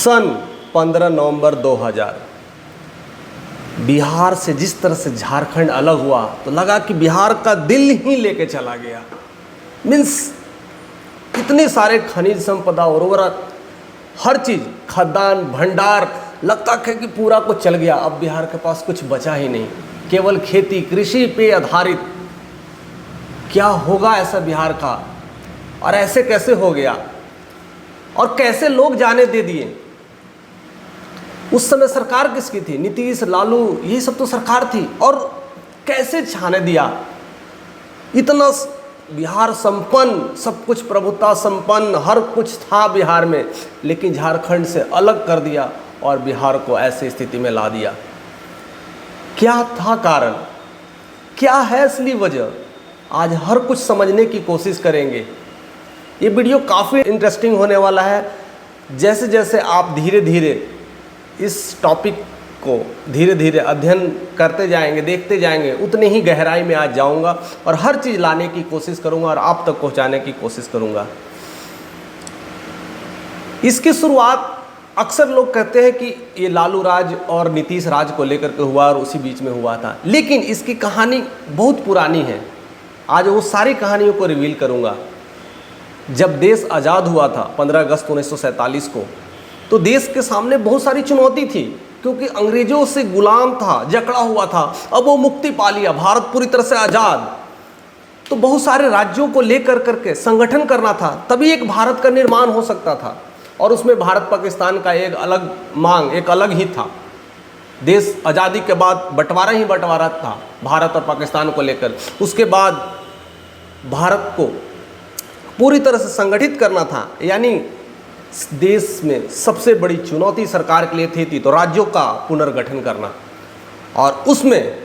सन 15 नवंबर 2000 बिहार से जिस तरह से झारखंड अलग हुआ तो लगा कि बिहार का दिल ही लेके चला गया। मीन्स कितने सारे खनिज संपदा, उर्वरक, हर चीज़, खदान, भंडार, लगता है कि पूरा कुछ चल गया। अब बिहार के पास कुछ बचा ही नहीं, केवल खेती, कृषि पे आधारित। क्या होगा ऐसा बिहार का, और ऐसे कैसे हो गया, और कैसे लोग जाने दे दिए। उस समय सरकार किसकी थी? नीतीश, लालू, ये सब तो सरकार थी, और कैसे छाने दिया। इतना बिहार संपन्न, सब कुछ प्रभुता संपन्न, हर कुछ था बिहार में, लेकिन झारखंड से अलग कर दिया और बिहार को ऐसी स्थिति में ला दिया। क्या था कारण, क्या है असली वजह, आज हर कुछ समझने की कोशिश करेंगे। ये वीडियो काफ़ी इंटरेस्टिंग होने वाला है। जैसे जैसे आप धीरे धीरे इस टॉपिक को धीरे धीरे अध्ययन करते जाएंगे, देखते जाएंगे, उतनी ही गहराई में आज जाऊंगा और हर चीज़ लाने की कोशिश करूंगा और आप तक पहुंचाने की कोशिश करूंगा। इसकी शुरुआत अक्सर लोग कहते हैं कि ये लालू राज और नीतीश राज को लेकर के हुआ और उसी बीच में हुआ था, लेकिन इसकी कहानी बहुत पुरानी है। आज वो सारी कहानियों को रिवील करूंगा। जब देश आज़ाद हुआ था 15 अगस्त 1947 को, तो देश के सामने बहुत सारी चुनौती थी, क्योंकि अंग्रेजों से गुलाम था, जकड़ा हुआ था। अब वो मुक्ति पा लिया, भारत पूरी तरह से आज़ाद। तो बहुत सारे राज्यों को लेकर करके संगठन करना था, तभी एक भारत का निर्माण हो सकता था। और उसमें भारत पाकिस्तान का एक अलग मांग, एक अलग ही था। देश आज़ादी के बाद बंटवारा ही बंटवारा था भारत और पाकिस्तान को लेकर। उसके बाद भारत को पूरी तरह से संगठित करना था, यानी देश में सबसे बड़ी चुनौती सरकार के लिए थी तो राज्यों का पुनर्गठन करना। और उसमें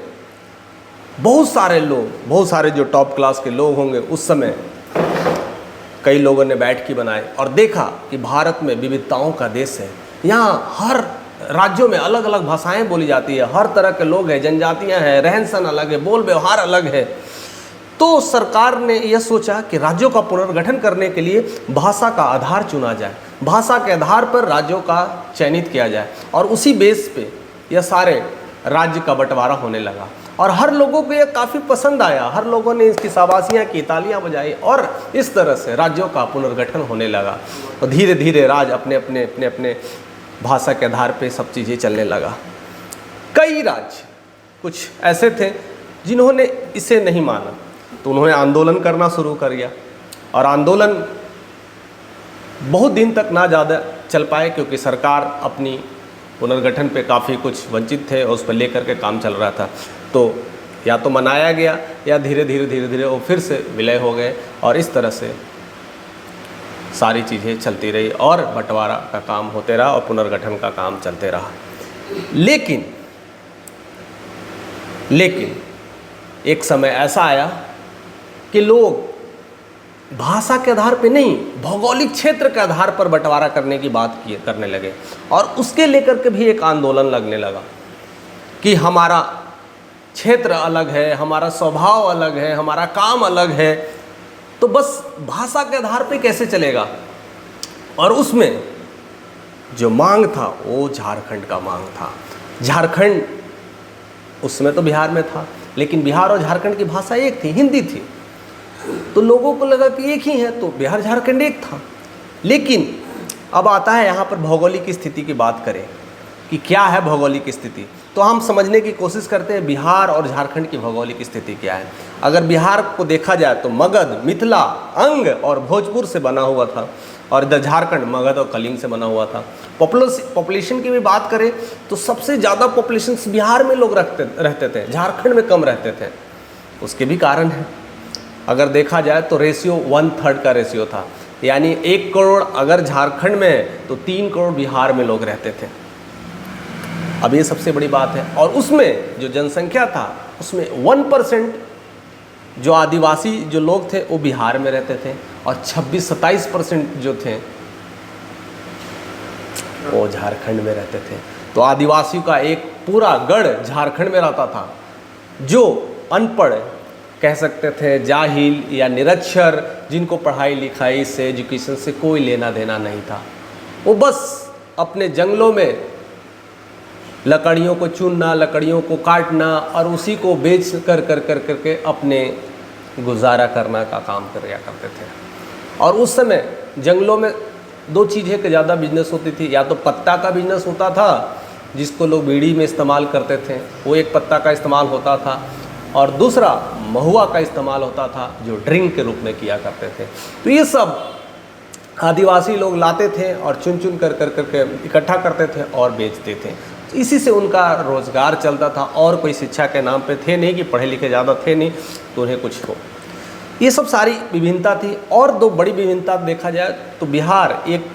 बहुत सारे लोग, बहुत सारे जो टॉप क्लास के लोग होंगे उस समय, कई लोगों ने बैठकी बनाए और देखा कि भारत में विविधताओं का देश है। यहाँ हर राज्यों में अलग अलग भाषाएं बोली जाती है, हर तरह के लोग हैं, जनजातियाँ हैं, रहन सहन अलग है, बोल व्यवहार अलग है। तो सरकार ने यह सोचा कि राज्यों का पुनर्गठन करने के लिए भाषा का आधार चुना जाए, भाषा के आधार पर राज्यों का चयनित किया जाए, और उसी बेस पे यह सारे राज्य का बंटवारा होने लगा। और हर लोगों को यह काफ़ी पसंद आया, हर लोगों ने इसकी शाबाशियाँ की, तालियाँ बजाई, और इस तरह से राज्यों का पुनर्गठन होने लगा। और धीरे धीरे राज्य अपने अपने अपने अपने भाषा के आधार पर सब चीज़ें चलने लगा। कई राज्य कुछ ऐसे थे जिन्होंने इसे नहीं माना, तो उन्होंने आंदोलन करना शुरू कर दिया। और आंदोलन बहुत दिन तक ना ज़्यादा चल पाए, क्योंकि सरकार अपनी पुनर्गठन पे काफ़ी कुछ वंचित थे और उस पर लेकर के काम चल रहा था। तो या तो मनाया गया या धीरे धीरे वो फिर से विलय हो गए, और इस तरह से सारी चीज़ें चलती रही और बंटवारा का काम होते रहा और पुनर्गठन का काम चलते रहा। लेकिन एक समय ऐसा आया कि लोग भाषा के आधार पे नहीं, भौगोलिक क्षेत्र के आधार पर बंटवारा करने की बात करने लगे। और उसके लेकर के भी एक आंदोलन लगने लगा कि हमारा क्षेत्र अलग है, हमारा स्वभाव अलग है, हमारा काम अलग है, तो बस भाषा के आधार पे कैसे चलेगा। और उसमें जो मांग था वो झारखंड का मांग था। झारखंड उसमें तो बिहार में था, लेकिन बिहार और झारखंड की भाषा एक थी, हिंदी थी। तो लोगों को लगा कि एक ही है, तो बिहार झारखंड एक था। लेकिन अब आता है यहाँ पर भौगोलिक स्थिति की बात करें कि क्या है भौगोलिक स्थिति, तो हम समझने की कोशिश करते हैं बिहार और झारखंड की भौगोलिक स्थिति क्या है। अगर बिहार को देखा जाए तो मगध, मिथिला, अंग और भोजपुर से बना हुआ था, और इधर झारखंड मगध और कलिंग से बना हुआ था। पॉपुलेशन की भी बात करें तो सबसे ज़्यादा पॉपुलेशन बिहार में लोग रहते थे, झारखंड में कम रहते थे। उसके भी कारण है। अगर देखा जाए तो रेशियो 1/3 का रेशियो था, यानी 1 करोड़ अगर झारखंड में है तो 3 करोड़ बिहार में लोग रहते थे। अब ये सबसे बड़ी बात है। और उसमें जो जनसंख्या था उसमें 1% जो आदिवासी जो लोग थे वो बिहार में रहते थे, और 26-27% जो थे वो झारखंड में रहते थे। तो आदिवासियों का एक पूरा गढ़ झारखंड में रहता था, जो अनपढ़ कह सकते थे, जाहिल या निरक्षर, जिनको पढ़ाई लिखाई से, एजुकेशन से कोई लेना देना नहीं था। वो बस अपने जंगलों में लकड़ियों को चुनना, लकड़ियों को काटना और उसी को बेच कर करके अपने गुजारा करना का काम किया करते थे। और उस समय जंगलों में दो चीज़ें के ज़्यादा बिजनेस होती थी, या तो पत्ता का बिजनेस होता था जिसको लोग बीड़ी में इस्तेमाल करते थे, वो एक पत्ता का इस्तेमाल होता था, और दूसरा महुआ का इस्तेमाल होता था जो ड्रिंक के रूप में किया करते थे। तो ये सब आदिवासी लोग लाते थे और चुन चुन कर करके इकट्ठा करते थे और बेचते थे। इसी से उनका रोज़गार चलता था, और कोई शिक्षा के नाम पे थे नहीं कि पढ़े लिखे ज़्यादा थे नहीं तो उन्हें कुछ हो। ये सब सारी विभिन्नता थी। और दो बड़ी विभिन्नता देखा जाए तो बिहार एक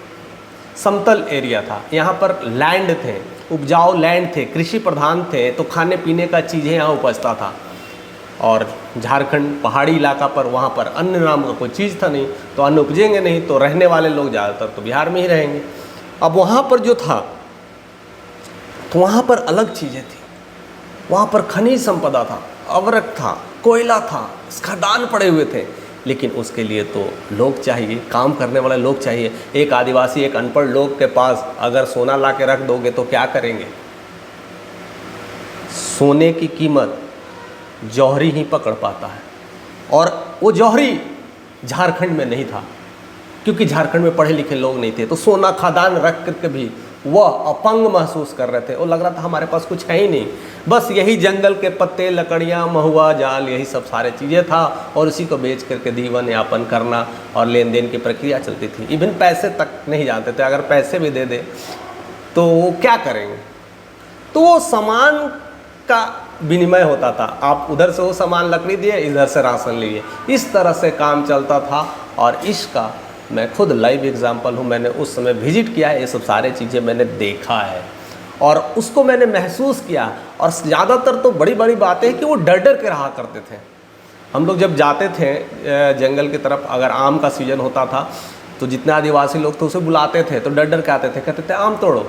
समतल एरिया था, यहाँ पर लैंड थे, उपजाऊ लैंड थे, कृषि प्रधान थे, तो खाने पीने का चीज़ें यहाँ उपजता था। और झारखंड पहाड़ी इलाका पर, वहाँ पर अन्न नाम का कोई चीज़ था नहीं, तो अन्न उपजेंगे नहीं तो रहने वाले लोग ज़्यादातर तो बिहार में ही रहेंगे। अब वहाँ पर जो था तो वहाँ पर अलग चीज़ें थी, वहाँ पर खनिज संपदा था, अवरक था, कोयला था, खदान पड़े हुए थे, लेकिन उसके लिए तो लोग चाहिए, काम करने वाले लोग चाहिए। एक आदिवासी, एक अनपढ़ लोग के पास अगर सोना ला के रख दोगे तो क्या करेंगे? सोने की कीमत जौहरी ही पकड़ पाता है, और वो जौहरी झारखंड में नहीं था क्योंकि झारखंड में पढ़े लिखे लोग नहीं थे। तो सोना खदान रख करके भी वह अपंग महसूस कर रहे थे, वो लग रहा था हमारे पास कुछ है ही नहीं, बस यही जंगल के पत्ते, लकड़ियाँ, महुआ, जाल, यही सब सारे चीज़ें था, और उसी को बेच करके जीवन यापन करना और लेन देन की प्रक्रिया चलती थी। इवन पैसे तक नहीं जानते थे, अगर पैसे भी दे दे तो वो क्या करेंगे? तो वो सामान का विनिमय होता था, आप उधर से वो सामान लकड़ी दिए, इधर से राशन लिए, इस तरह से काम चलता था। और इसका मैं खुद लाइव एग्जांपल हूँ, मैंने उस समय विजिट किया है, ये सब सारे चीज़ें मैंने देखा है और उसको मैंने महसूस किया। और ज़्यादातर तो बड़ी बड़ी बातें हैं कि वो डर डर के रहा करते थे। हम लोग जब जाते थे जंगल की तरफ, अगर आम का सीज़न होता था तो जितने आदिवासी लोग थे उसे बुलाते थे, तो डर डर के आते थे, कहते थे आम तोड़ो,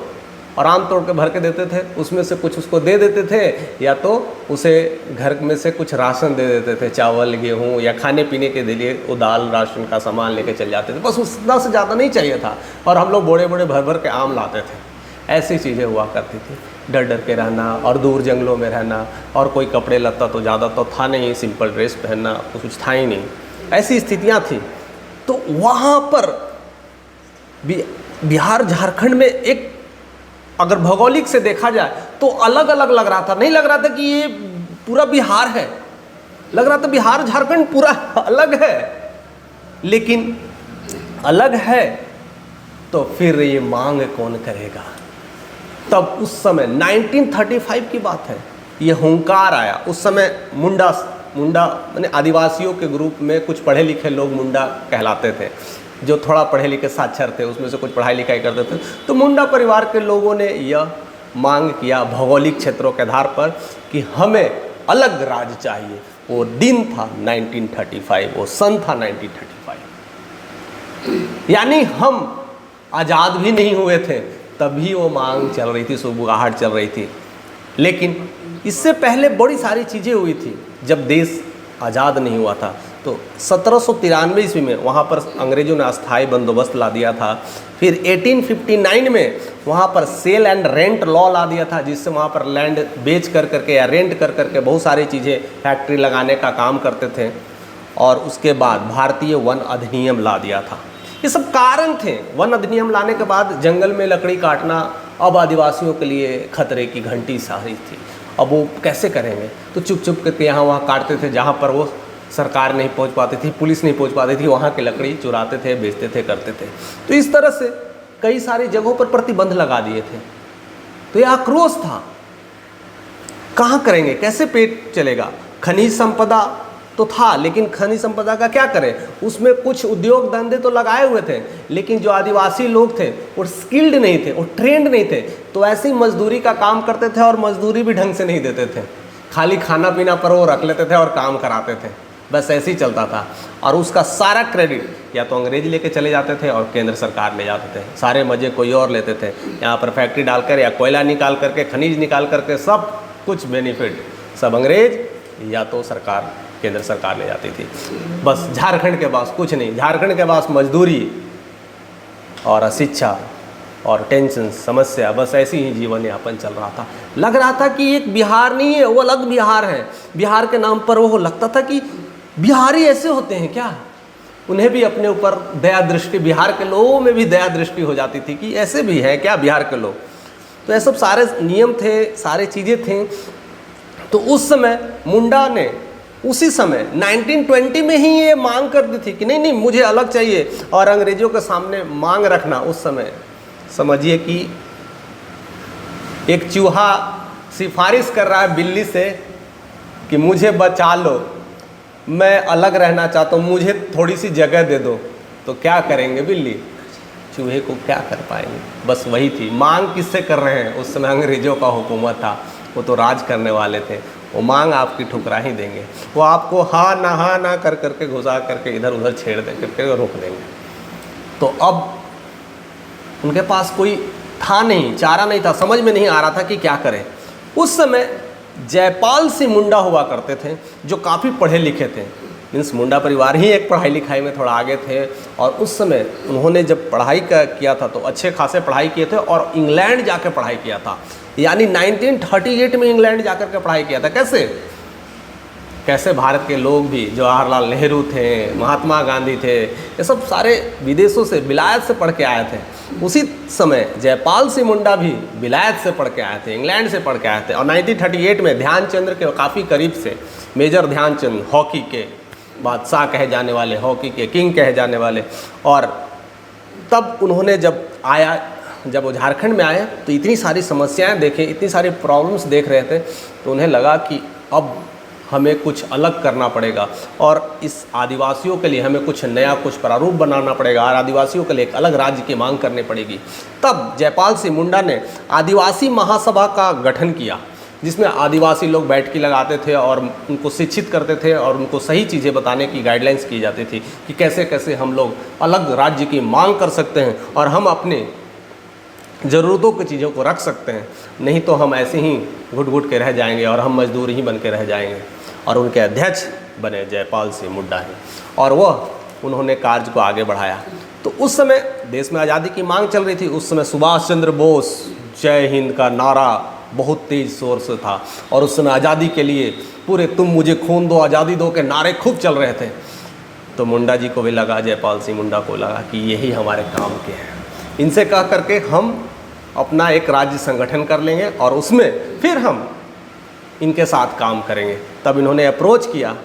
और आम तोड़ के भर के देते थे, उसमें से कुछ उसको दे देते थे, या तो उसे घर में से कुछ राशन दे देते थे, चावल, गेहूँ, या खाने पीने के लिए वो दाल राशन का सामान लेके चल जाते थे, बस उतना से ज़्यादा नहीं चाहिए था। और हम लोग बड़े बड़े भर भर के आम लाते थे। ऐसी चीज़ें हुआ करती थी, डर डर के रहना और दूर जंगलों में रहना, और कोई कपड़े लत्ता तो ज़्यादा तो था नहीं, सिंपल ड्रेस पहनना तो कुछ था ही नहीं, ऐसी स्थितियाँ थी। तो वहाँ पर बिहार झारखंड में एक, अगर भौगोलिक से देखा जाए तो अलग अलग लग रहा था, नहीं लग रहा था कि ये पूरा बिहार है, लग रहा था बिहार झारखंड पूरा अलग है। लेकिन अलग है तो फिर ये मांग कौन करेगा? तब उस समय 1935 की बात है, ये हुंकार आया। उस समय मुंडा माने आदिवासियों के ग्रुप में कुछ पढ़े लिखे लोग मुंडा कहलाते थे, जो थोड़ा पढ़े लिखे साक्षर थे, उसमें से कुछ पढ़ाई लिखाई करते थे। तो मुंडा परिवार के लोगों ने यह मांग किया भौगोलिक क्षेत्रों के आधार पर कि हमें अलग राज्य चाहिए। वो दिन था 1935, वो सन था 1935, यानी हम आज़ाद भी नहीं हुए थे तभी वो मांग चल रही थी, सुबुगाहट चल रही थी। लेकिन इससे पहले बड़ी सारी चीज़ें हुई थी। जब देश आज़ाद नहीं हुआ था तो 1793 ईस्वी में वहाँ पर अंग्रेज़ों ने अस्थायी बंदोबस्त ला दिया था। फिर 1859 में वहाँ पर सेल एंड रेंट लॉ ला दिया था, जिससे वहाँ पर लैंड बेच कर करके या रेंट कर करके बहुत सारी चीज़ें, फैक्ट्री लगाने का काम करते थे। और उसके बाद भारतीय वन अधिनियम ला दिया था। ये सब कारण थे। वन अधिनियम लाने के बाद जंगल में लकड़ी काटना अब आदिवासियों के लिए खतरे की घंटी सारी थी। अब वो कैसे करेंगे? तो चुप चुप करके यहाँ वहाँ काटते थे, जहाँ पर वो सरकार नहीं पहुँच पाती थी, पुलिस नहीं पहुँच पाती थी, वहाँ की लकड़ी चुराते थे, बेचते थे, करते थे। तो इस तरह से कई सारी जगहों पर प्रतिबंध लगा दिए थे। तो यह आक्रोश था, कहाँ करेंगे, कैसे पेट चलेगा? खनिज संपदा तो था, लेकिन खनिज संपदा का क्या करें? उसमें कुछ उद्योग धंधे तो लगाए हुए थे, लेकिन जो आदिवासी लोग थे वो स्किल्ड नहीं थे, वो ट्रेंड नहीं थे, तो ऐसी मजदूरी का काम करते थे, और मजदूरी भी ढंग से नहीं देते थे, खाली खाना पीना पर वो रख लेते थे और काम कराते थे, बस ऐसे ही चलता था। और उसका सारा क्रेडिट या तो अंग्रेज लेके चले जाते थे और केंद्र सरकार ले जाते थे, सारे मज़े कोई और लेते थे। यहाँ पर फैक्ट्री डालकर या कोयला निकाल करके, खनिज निकाल करके सब कुछ बेनिफिट सब अंग्रेज या तो सरकार, केंद्र सरकार ले जाती थी। बस झारखंड के पास कुछ नहीं, झारखंड के पास मजदूरी और अशिक्षा और टेंशन, समस्या, बस ऐसी ही जीवन यापन चल रहा था। लग रहा था कि एक बिहार नहीं है, वो अलग बिहार है। बिहार के नाम पर वो लगता था कि बिहारी ऐसे होते हैं क्या। उन्हें भी अपने ऊपर दया दृष्टि, बिहार के लोगों में भी दया दृष्टि हो जाती थी कि ऐसे भी है क्या बिहार के लोग। तो ये सब सारे नियम थे, सारे चीज़ें थे। तो उस समय मुंडा ने उसी समय 1920 में ही ये मांग कर दी थी कि नहीं नहीं मुझे अलग चाहिए, और अंग्रेजों के सामने मांग रखना उस समय समझिए कि एक चूहा सिफारिश कर रहा है बिल्ली से कि मुझे बचा लो, मैं अलग रहना चाहता हूँ, मुझे थोड़ी सी जगह दे दो। तो क्या करेंगे बिल्ली, चूहे को क्या कर पाएंगे। बस वही थी मांग। किससे कर रहे हैं, उस समय अंग्रेजों का हुकूमत था, वो तो राज करने वाले थे। वो मांग आपकी ठुकरा ही देंगे, वो आपको हाँ ना कर करके घुसा करके इधर उधर छेड़ दे करके रोक देंगे। तो अब उनके पास कोई था नहीं, चारा नहीं था, समझ में नहीं आ रहा था कि क्या करें। उस समय जयपाल सिंह मुंडा हुआ करते थे जो काफ़ी पढ़े लिखे थे। मीन्स मुंडा परिवार ही एक पढ़ाई लिखाई में थोड़ा आगे थे, और उस समय उन्होंने जब पढ़ाई किया था तो अच्छे खासे पढ़ाई किए थे, और इंग्लैंड जाकर पढ़ाई किया था। यानी 1938 में इंग्लैंड जाकर के पढ़ाई किया था। कैसे भारत के लोग भी, जवाहरलाल नेहरू थे, महात्मा गांधी थे, ये सब सारे विदेशों से, विलायत से पढ़ के आए थे। उसी समय जयपाल सिंह मुंडा भी विलायत से पढ़ के आए थे, इंग्लैंड से पढ़ के आए थे। और 1938 में ध्यानचंद्र के काफ़ी करीब से, मेजर ध्यानचंद, हॉकी के बादशाह कहे जाने वाले, हॉकी के किंग कहे जाने वाले, और तब उन्होंने जब वो झारखंड में आए तो इतनी सारी समस्याएं देखें, इतनी सारी प्रॉब्लम्स देख रहे थे, तो उन्हें लगा कि अब हमें कुछ अलग करना पड़ेगा, और इस आदिवासियों के लिए हमें कुछ नया, कुछ प्रारूप बनाना पड़ेगा, और आदिवासियों के लिए एक अलग राज्य की मांग करनी पड़ेगी। तब जयपाल सिंह मुंडा ने आदिवासी महासभा का गठन किया, जिसमें आदिवासी लोग बैठकी लगाते थे और उनको शिक्षित करते थे, और उनको सही चीज़ें बताने की गाइडलाइंस की जाती थी कि कैसे कैसे हम लोग अलग राज्य की मांग कर सकते हैं, और हम अपने ज़रूरतों की चीज़ों को रख सकते हैं। नहीं तो हम ऐसे ही घुट घुट के रह जाएंगे, और हम मजदूर ही बन के रह जाएंगे। और उनके अध्यक्ष बने जयपाल सिंह मुंडा हैं, और उन्होंने कार्य को आगे बढ़ाया। तो उस समय देश में आज़ादी की मांग चल रही थी। उस समय सुभाष चंद्र बोस जय हिंद का नारा बहुत तेज शोर से था, और उस समय आज़ादी के लिए पूरे तुम मुझे खून दो, आज़ादी दो के नारे खूब चल रहे थे। तो मुंडा जी को भी लगा, जयपाल सिंह मुंडा को लगा कि यही हमारे काम के हैं, इनसे कह करके हम अपना एक राज्य संगठन कर लेंगे, और उसमें फिर हम इनके साथ काम करेंगे। तब इन्होंने अप्रोच किया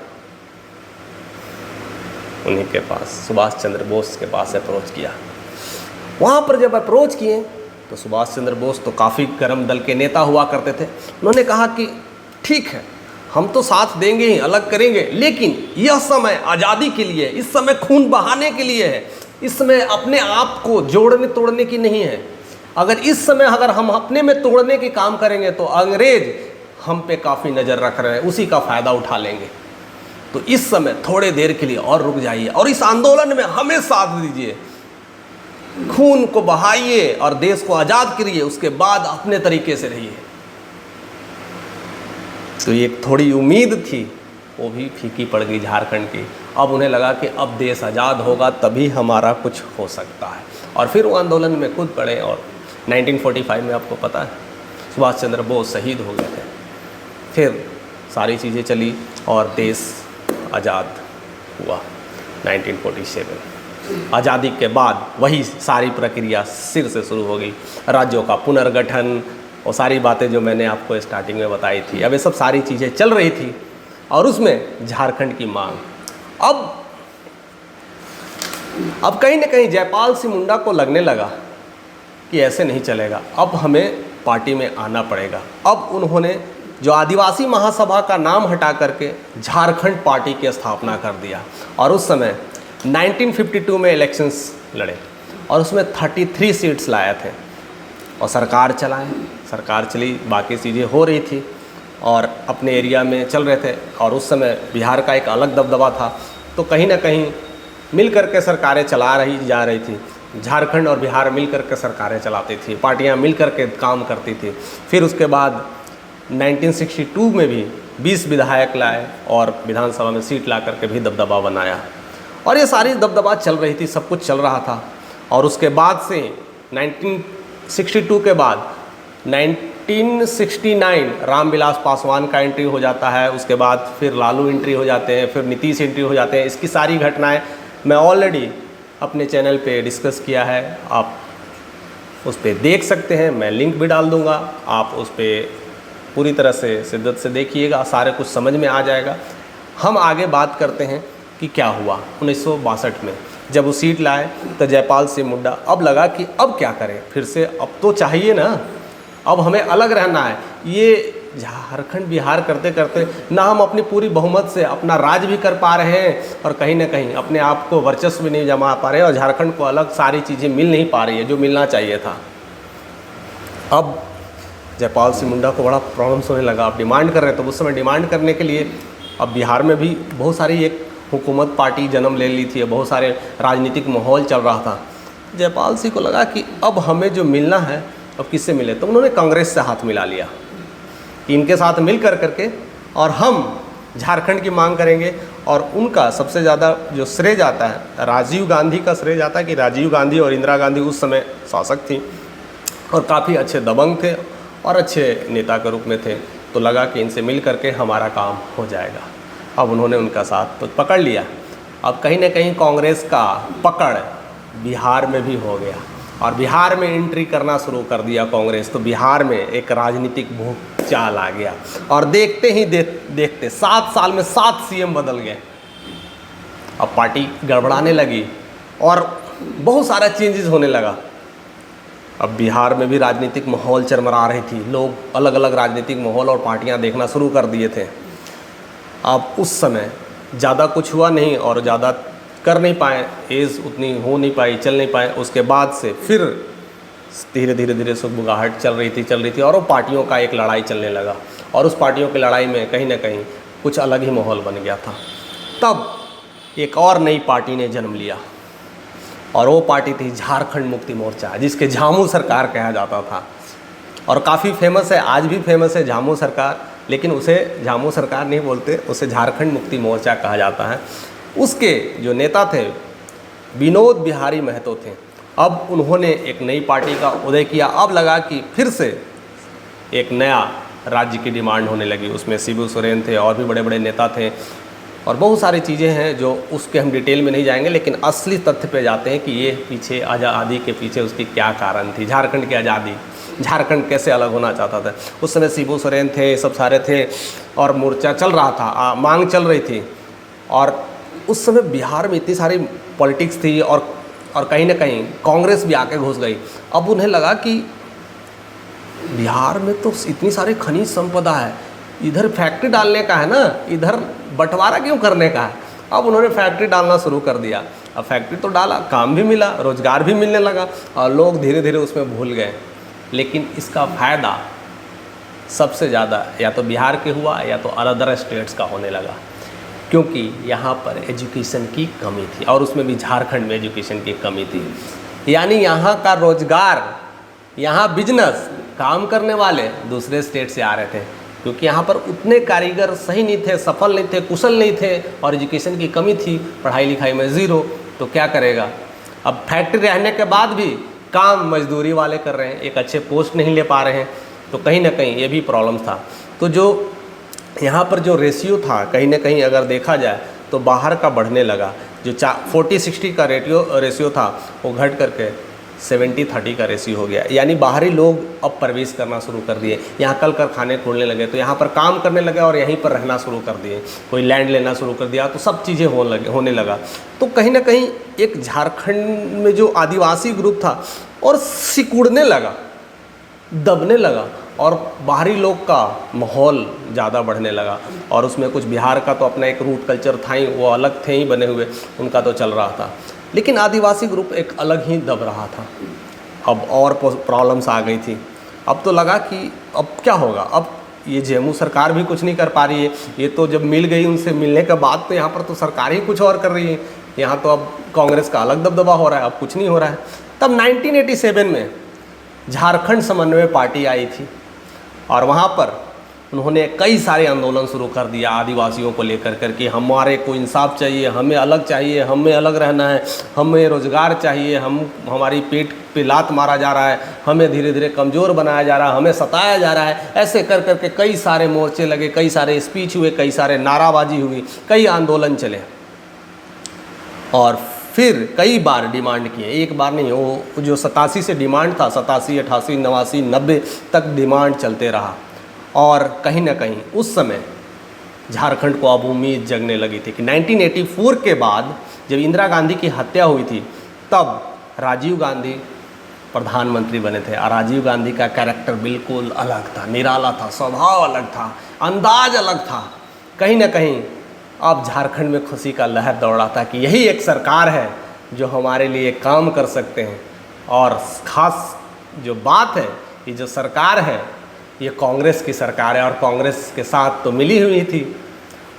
उन्हीं के पास, सुभाष चंद्र बोस के पास अप्रोच किया। वहाँ पर जब अप्रोच किए तो सुभाष चंद्र बोस तो काफ़ी गर्म दल के नेता हुआ करते थे। उन्होंने कहा कि ठीक है, हम तो साथ देंगे ही, अलग करेंगे, लेकिन यह समय आज़ादी के लिए, इस समय खून बहाने के लिए है, इस समय अपने आप को जोड़ने तोड़ने की नहीं है। अगर इस समय हम अपने में तोड़ने के काम करेंगे तो अंग्रेज हम पे काफ़ी नज़र रख रहे हैं, उसी का फ़ायदा उठा लेंगे। तो इस समय थोड़े देर के लिए और रुक जाइए, और इस आंदोलन में हमें साथ दीजिए, खून को बहाइए और देश को आज़ाद करिए, उसके बाद अपने तरीके से रहिए। तो ये थोड़ी उम्मीद थी, वो भी फीकी पड़ गई झारखंड की। अब उन्हें लगा कि अब देश आज़ाद होगा तभी हमारा कुछ हो सकता है, और फिर वो आंदोलन में कूद पड़े। और 1945 में आपको पता है सुभाष चंद्र बोस शहीद हो गए थे। फिर सारी चीज़ें चली और देश आज़ाद हुआ 1947। आज़ादी के बाद वही सारी प्रक्रिया सिर से शुरू हो गई, राज्यों का पुनर्गठन, और सारी बातें जो मैंने आपको स्टार्टिंग में बताई थी। अब ये सब सारी चीज़ें चल रही थी, और उसमें झारखंड की मांग। अब कहीं ना कहीं जयपाल सिंह मुंडा को लगने लगा कि ऐसे नहीं चलेगा, अब हमें पार्टी में आना पड़ेगा। अब उन्होंने जो आदिवासी महासभा का नाम हटा करके झारखंड पार्टी की स्थापना कर दिया, और उस समय 1952 में इलेक्शंस लड़े, और उसमें 33 सीट्स लाए थे, और सरकार चली, बाकी चीज़ें हो रही थी, और अपने एरिया में चल रहे थे। और उस समय बिहार का एक अलग दबदबा था, तो कहीं ना कहीं मिल करके सरकारें जा रही थी। झारखंड और बिहार मिल करके सरकारें चलाती थी, पार्टियां मिल करके काम करती थी। फिर उसके बाद 1962 में भी 20 विधायक लाए, और विधानसभा में सीट ला करके भी दबदबा बनाया, और ये सारी दबदबा चल रही थी, सब कुछ चल रहा था। और उसके बाद से 62 के बाद 1969 रामविलास पासवान का एंट्री हो जाता है, उसके बाद फिर लालू एंट्री हो जाते हैं, फिर नीतीश एंट्री हो जाते हैं। इसकी सारी घटनाएं मैं ऑलरेडी अपने चैनल पे डिस्कस किया है, आप उस पर देख सकते हैं, मैं लिंक भी डाल दूंगा, आप उस पर पूरी तरह से शिद्दत से देखिएगा, सारे कुछ समझ में आ जाएगा। हम आगे बात करते हैं कि क्या हुआ 1962 में जब वो सीट लाए तो जयपाल सिंह मुंडा अब लगा कि अब क्या करें, फिर से अब तो चाहिए ना, अब हमें अलग रहना है। ये झारखंड बिहार करते करते ना हम अपनी पूरी बहुमत से अपना राज भी कर पा रहे हैं और कहीं ना कहीं अपने आप को वर्चस्व भी नहीं जमा पा रहे हैं और झारखंड को अलग सारी चीज़ें मिल नहीं पा रही है जो मिलना चाहिए था। अब जयपाल सिंह मुंडा को बड़ा प्रॉब्लम्स होने लगा, अब डिमांड कर रहे थे। तो उस समय डिमांड करने के लिए अब बिहार में भी बहुत सारी एक हुकूमत पार्टी जन्म ले ली थी, बहुत सारे राजनीतिक माहौल चल रहा था। जयपाल सिंह को लगा कि अब हमें जो मिलना है अब किससे मिले, तो उन्होंने कांग्रेस से हाथ मिला लिया कि इनके साथ मिल करके और हम झारखंड की मांग करेंगे। और उनका सबसे ज़्यादा जो श्रेय जाता है राजीव गांधी का श्रेय जाता है कि राजीव गांधी और इंदिरा गांधी उस समय शासक थी और काफ़ी अच्छे दबंग थे और अच्छे नेता के रूप में थे, तो लगा कि इनसे मिल करके हमारा काम हो जाएगा। अब उन्होंने उनका साथ तो पकड़ लिया। अब कहीं ना कहीं कांग्रेस का पकड़ बिहार में भी हो गया और बिहार में एंट्री करना शुरू कर दिया कांग्रेस, तो बिहार में एक राजनीतिक भूचाल आ गया और देखते ही देखते 7 साल में 7 सीएम बदल गए। अब पार्टी गड़बड़ाने लगी और बहुत सारा चेंजेस होने लगा। अब बिहार में भी राजनीतिक माहौल चरमरा रही थी, लोग अलग अलग राजनीतिक माहौल और पार्टियां देखना शुरू कर दिए थे। अब उस समय ज़्यादा कुछ हुआ नहीं और ज़्यादा कर नहीं पाए, एज उतनी हो नहीं पाई, चल नहीं पाए। उसके बाद से फिर धीरे धीरे सुगबुगाहट चल रही थी और वो पार्टियों का एक लड़ाई चलने लगा और उस पार्टियों की लड़ाई में कहीं ना कहीं कुछ अलग ही माहौल बन गया था। तब एक और नई पार्टी ने जन्म लिया और वो पार्टी थी झारखंड मुक्ति मोर्चा, जिसके झामू सरकार कहा जाता था और काफ़ी फेमस है, आज भी फेमस है झामू सरकार, लेकिन उसे झामू सरकार नहीं बोलते, उसे झारखंड मुक्ति मोर्चा कहा जाता है। उसके जो नेता थे विनोद बिहारी महतो थे। अब उन्होंने एक नई पार्टी का उदय किया। अब लगा कि फिर से एक नया राज्य की डिमांड होने लगी, उसमें शिबू सोरेन थे और भी बड़े बड़े नेता थे और बहुत सारी चीज़ें हैं जो उसके हम डिटेल में नहीं जाएंगे, लेकिन असली तथ्य पे जाते हैं कि ये पीछे आज़ादी के पीछे उसकी क्या कारण थी, झारखंड की आज़ादी, झारखंड कैसे अलग होना चाहता था। उस समय शिबू सोरेन थे, सब सारे थे और मोर्चा चल रहा था, मांग चल रही थी और उस समय बिहार में इतनी सारी पॉलिटिक्स थी और कहीं ना कहीं कांग्रेस भी आके घुस गई। अब उन्हें लगा कि बिहार में तो इतनी सारी खनिज संपदा है, इधर फैक्ट्री डालने का है ना, इधर बंटवारा क्यों करने का है। अब उन्होंने फैक्ट्री डालना शुरू कर दिया। अब फैक्ट्री तो डाला, काम भी मिला, रोजगार भी मिलने लगा और लोग धीरे धीरे उसमें भूल गए। लेकिन इसका फ़ायदा सबसे ज़्यादा या तो बिहार के हुआ या तो अदर स्टेट्स का होने लगा, क्योंकि यहाँ पर एजुकेशन की कमी थी और उसमें भी झारखंड में एजुकेशन की कमी थी। यानी यहाँ का रोजगार, यहाँ बिजनेस, काम करने वाले दूसरे स्टेट से आ रहे थे, क्योंकि यहाँ पर उतने कारीगर सही नहीं थे, सफल नहीं थे, कुशल नहीं थे और एजुकेशन की कमी थी, पढ़ाई लिखाई में ज़ीरो। तो क्या करेगा। अब फैक्ट्री रहने के बाद भी काम मजदूरी वाले कर रहे हैं, एक अच्छे पोस्ट नहीं ले पा रहे हैं, तो कहीं ना कहीं ये भी प्रॉब्लम था। तो जो यहाँ पर जो रेशियो था कहीं ना कहीं अगर देखा जाए तो बाहर का बढ़ने लगा। जो 40-60 का रेशियो था वो घट करके 70-30 का रेशियो हो गया। यानी बाहरी लोग अब प्रवेश करना शुरू कर दिए, यहाँ कल कारखाने खोलने लगे तो यहाँ पर काम करने लगे और यहीं पर रहना शुरू कर दिए, कोई लैंड लेना शुरू कर दिया, तो सब चीज़ें होने लगा। तो कहीं ना कहीं एक झारखंड में जो आदिवासी ग्रुप था और सिकुड़ने लगा, दबने लगा और बाहरी लोग का माहौल ज़्यादा बढ़ने लगा और उसमें कुछ बिहार का तो अपना एक रूट कल्चर था ही, वो अलग थे ही बने हुए, उनका तो चल रहा था, लेकिन आदिवासी ग्रुप एक अलग ही दब रहा था। अब और प्रॉब्लम्स आ गई थी। अब तो लगा कि अब क्या होगा। अब ये जेएमयू सरकार भी कुछ नहीं कर पा रही है, ये तो जब मिल गई उनसे मिलने के बाद तो यहाँ पर तो सरकार ही कुछ और कर रही है, यहाँ तो अब कांग्रेस का अलग दबदबा हो रहा है, अब कुछ नहीं हो रहा है। तब 1987 में झारखंड समन्वय पार्टी आई थी और वहाँ पर उन्होंने कई सारे आंदोलन शुरू कर दिया आदिवासियों को लेकर कर कि हमारे को इंसाफ चाहिए, हमें अलग चाहिए, हमें अलग रहना है, हमें रोज़गार चाहिए, हमारी पेट पे लात मारा जा रहा है, हमें धीरे धीरे कमज़ोर बनाया जा रहा है, हमें सताया जा रहा है। ऐसे कर कर के कई सारे मोर्चे लगे, कई सारे स्पीच हुए, कई सारे नाराबाजी हुई, कई आंदोलन चले और फिर कई बार डिमांड किए, एक बार नहीं, वो जो 87 से डिमांड था, 87, 88, 89, 90 तक डिमांड चलते रहा। और कहीं ना कहीं उस समय झारखंड को अब उम्मीद जगने लगी थी कि 1984 के बाद जब इंदिरा गांधी की हत्या हुई थी तब राजीव गांधी प्रधानमंत्री बने थे और राजीव गांधी का कैरेक्टर बिल्कुल अलग था, निराला था, स्वभाव अलग था, अंदाज अलग था। कहीं ना कहीं अब झारखंड में खुशी का लहर दौड़ रहा था कि यही एक सरकार है जो हमारे लिए काम कर सकते हैं। और ख़ास जो बात है, ये जो सरकार है ये कांग्रेस की सरकार है और कांग्रेस के साथ तो मिली हुई थी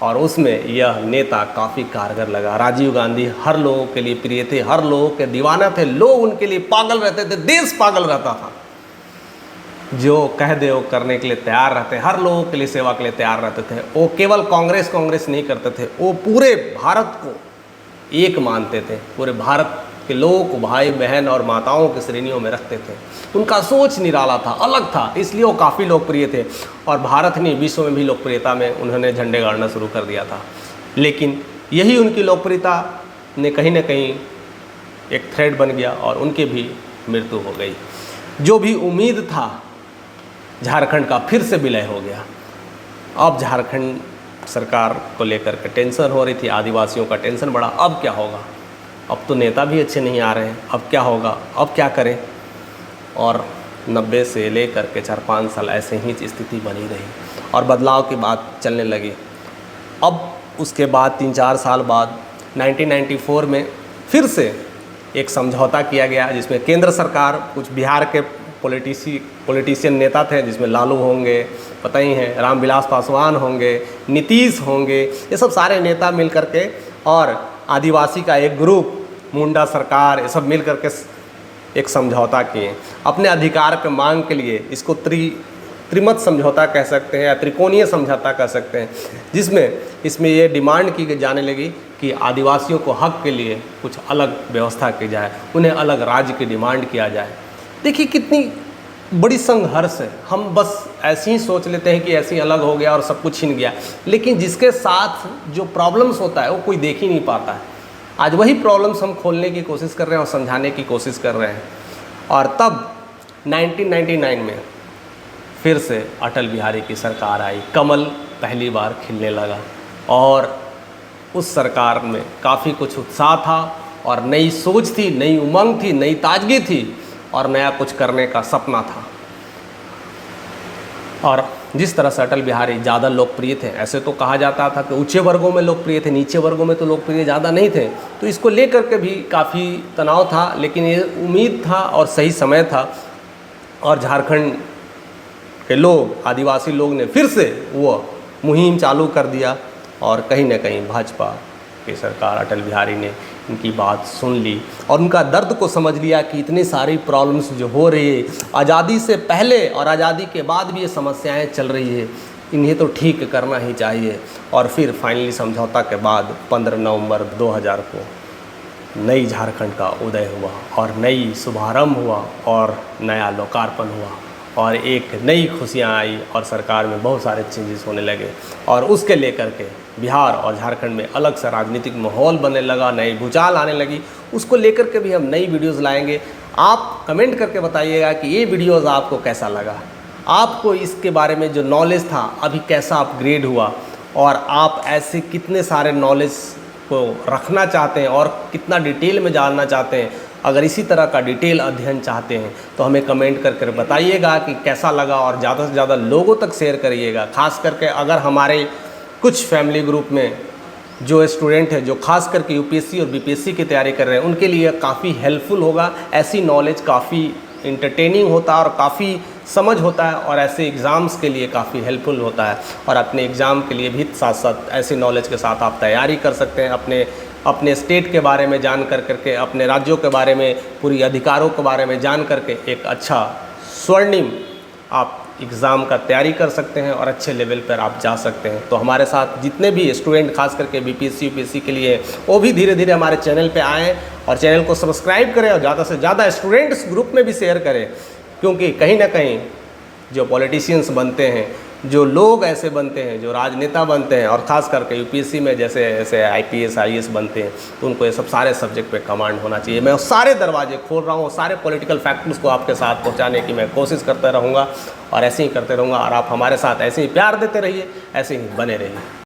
और उसमें यह नेता काफ़ी कारगर लगा। राजीव गांधी हर लोगों के लिए प्रिय थे, हर लोगों के दीवाना थे, लोग उनके लिए पागल रहते थे, देश पागल रहता था। जो कह दे वो करने के लिए तैयार रहते, हर लोगों के लिए सेवा के लिए तैयार रहते थे। वो केवल कांग्रेस नहीं करते थे, वो पूरे भारत को एक मानते थे, पूरे भारत के लोगों को भाई बहन और माताओं की श्रेणियों में रखते थे। उनका सोच निराला था, अलग था, इसलिए वो काफ़ी लोकप्रिय थे और भारत ने विश्व में भी लोकप्रियता में उन्होंने झंडे गाड़ना शुरू कर दिया था। लेकिन यही उनकी लोकप्रियता ने कहीं ना कहीं एक थ्रेड बन गया और उनकी भी मृत्यु हो गई। जो भी उम्मीद था झारखंड का फिर से विलय हो गया। अब झारखंड सरकार को लेकर के टेंशन हो रही थी, आदिवासियों का टेंशन बढ़ा। अब क्या होगा, अब तो नेता भी अच्छे नहीं आ रहे हैं, अब क्या होगा, अब क्या करें। और 90 से लेकर के 4-5 साल ऐसे ही स्थिति बनी रही और बदलाव की बात चलने लगी। अब उसके बाद 3-4 साल बाद 1994 में फिर से एक समझौता किया गया जिसमें केंद्र सरकार, कुछ बिहार के पॉलिटिशियन नेता थे जिसमें लालू होंगे, पता ही है, रामविलास पासवान होंगे, नीतीश होंगे, ये सब सारे नेता मिल करके और आदिवासी का एक ग्रुप, मुंडा सरकार, ये सब मिल करके एक समझौता किए अपने अधिकार के मांग के लिए। इसको त्रिमत समझौता कह सकते हैं या त्रिकोणीय समझौता कह सकते हैं, जिसमें इसमें ये डिमांड की जाने लगी कि आदिवासियों को हक के लिए कुछ अलग व्यवस्था की जाए, उन्हें अलग राज्य की डिमांड किया जाए। देखिए कितनी बड़ी संघर्ष है। हम बस ऐसे ही सोच लेते हैं कि ऐसे ही अलग हो गया और सब कुछ छिन गया, लेकिन जिसके साथ जो प्रॉब्लम्स होता है वो कोई देख ही नहीं पाता है। आज वही प्रॉब्लम्स हम खोलने की कोशिश कर रहे हैं और समझाने की कोशिश कर रहे हैं। और तब 1999 में फिर से अटल बिहारी की सरकार आई, कमल पहली बार खिलने लगा और उस सरकार में काफ़ी कुछ उत्साह था और नई सोच थी, नई उमंग थी, नई ताजगी थी और नया कुछ करने का सपना था। और जिस तरह से अटल बिहारी ज़्यादा लोकप्रिय थे, ऐसे तो कहा जाता था कि ऊंचे वर्गों में लोकप्रिय थे, नीचे वर्गों में तो लोकप्रिय ज़्यादा नहीं थे, तो इसको लेकर के भी काफ़ी तनाव था। लेकिन ये उम्मीद था और सही समय था और झारखंड के लोग, आदिवासी लोग ने फिर से वो मुहिम चालू कर दिया और कहीं ना कहीं भाजपा की सरकार, अटल बिहारी ने इनकी बात सुन ली और उनका दर्द को समझ लिया कि इतनी सारी प्रॉब्लम्स जो हो रही है, आज़ादी से पहले और आज़ादी के बाद भी ये समस्याएं चल रही है, इन्हें तो ठीक करना ही चाहिए। और फिर फाइनली समझौता के बाद 15 नवंबर 2000 को नई झारखंड का उदय हुआ और नई शुभारंभ हुआ और नया लोकार्पण हुआ और एक नई खुशियाँ आई और सरकार में बहुत सारे चेंजेस होने लगे और उसके लेकर के बिहार और झारखंड में अलग सा राजनीतिक माहौल बनने लगा, नई भूचाल आने लगी। उसको लेकर के भी हम नई वीडियोस लाएंगे। आप कमेंट करके बताइएगा कि ये वीडियोस आपको कैसा लगा, आपको इसके बारे में जो नॉलेज था अभी कैसा अपग्रेड हुआ और आप ऐसे कितने सारे नॉलेज को रखना चाहते हैं और कितना डिटेल में जानना चाहते हैं। अगर इसी तरह का डिटेल अध्ययन चाहते हैं तो हमें कमेंट करके बताइएगा कि कैसा लगा और ज़्यादा से ज़्यादा लोगों तक शेयर करिएगा। खास करके अगर हमारे कुछ फैमिली ग्रुप में जो स्टूडेंट हैं जो खास करके यूपीएससी और बीपीएससी की तैयारी कर रहे हैं, उनके लिए काफ़ी हेल्पफुल होगा। ऐसी नॉलेज काफ़ी इंटरटेनिंग होता है और काफ़ी समझ होता है और ऐसे एग्ज़ाम्स के लिए काफ़ी हेल्पफुल होता है और अपने एग्ज़ाम के लिए भी साथ साथ ऐसी नॉलेज के साथ आप तैयारी कर सकते हैं। अपने स्टेट के बारे में जान करके, अपने राज्यों के बारे में, पूरी अधिकारों के बारे में जान करके एक अच्छा स्वर्णिम आप एग्ज़ाम का तैयारी कर सकते हैं और अच्छे लेवल पर आप जा सकते हैं। तो हमारे साथ जितने भी स्टूडेंट खास करके बीपीएससी यूपीएससी के लिए, वो भी धीरे धीरे हमारे चैनल पे आएँ और चैनल को सब्सक्राइब करें और ज़्यादा से ज़्यादा स्टूडेंट्स ग्रुप में भी शेयर करें, क्योंकि कहीं ना कहीं जो पॉलिटिशियंस बनते हैं, जो लोग ऐसे बनते हैं, जो राजनेता बनते हैं, और ख़ास करके यूपीएससी में जैसे ऐसे आईपीएस आईएएस बनते हैं, तो उनको ये सब सारे सब्जेक्ट पे कमांड होना चाहिए। मैं सारे दरवाजे खोल रहा हूँ, सारे पॉलिटिकल फैक्ट्स को आपके साथ पहुँचाने की मैं कोशिश करता रहूँगा और ऐसे ही करते रहूँगा। और आप हमारे साथ ऐसे ही प्यार देते रहिए, ऐसे ही बने रहिए।